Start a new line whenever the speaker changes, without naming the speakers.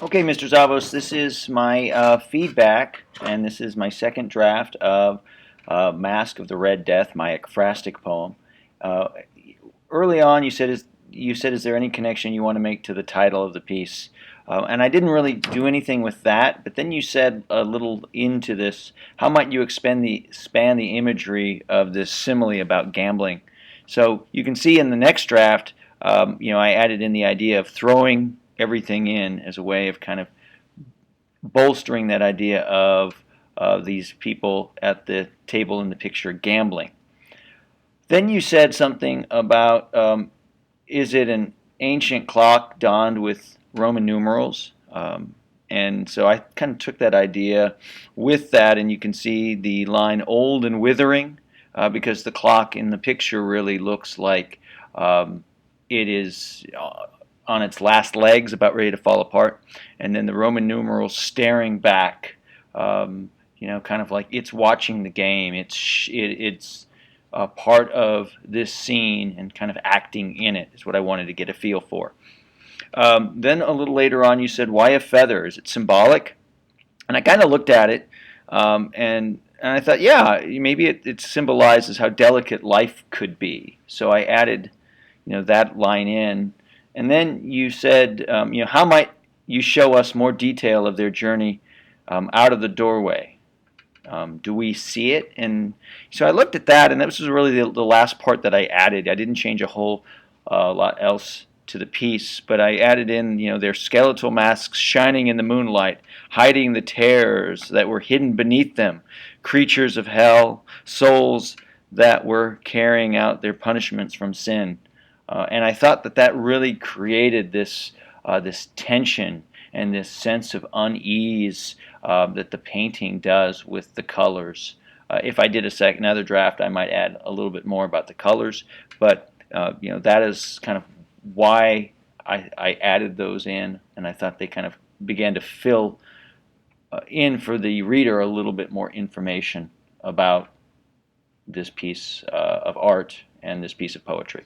Okay, Mr. Zavos, this is my feedback, and this is my second draft of Mask of the Red Death, my ekphrastic poem. Uh, Early on, is there any connection you want to make to the title of the piece? And I didn't really do anything with that, but then you said a little into this, how might you span the imagery of this simile about gambling? So you can see in the next draft, I added in the idea of throwing everything in as a way of kind of bolstering that idea of these people at the table in the picture gambling. Then you said something about is it an ancient clock donned with Roman numerals? And so I kind of took that idea with that, and you can see the line old and withering because the clock in the picture really looks like it is on its last legs, about ready to fall apart, and then the Roman numerals staring back, kind of like it's watching the game. It's part of this scene and kind of acting in it is what I wanted to get a feel for. Then a little later on, you said, "Why a feather? Is it symbolic?" And I kind of looked at it, and I thought, yeah, maybe it symbolizes how delicate life could be. So I added, that line in. And then you said, how might you show us more detail of their journey out of the doorway? Do we see it? And so I looked at that, and that was really the last part that I added. I didn't change a whole lot else to the piece, but I added in, their skeletal masks shining in the moonlight, hiding the terrors that were hidden beneath them, creatures of hell, souls that were carrying out their punishments from sin. And I thought that really created this tension and this sense of unease that the painting does with the colors. If I did another draft, I might add a little bit more about the colors, but that is kind of why I added those in, and I thought they kind of began to fill in for the reader a little bit more information about this piece of art and this piece of poetry.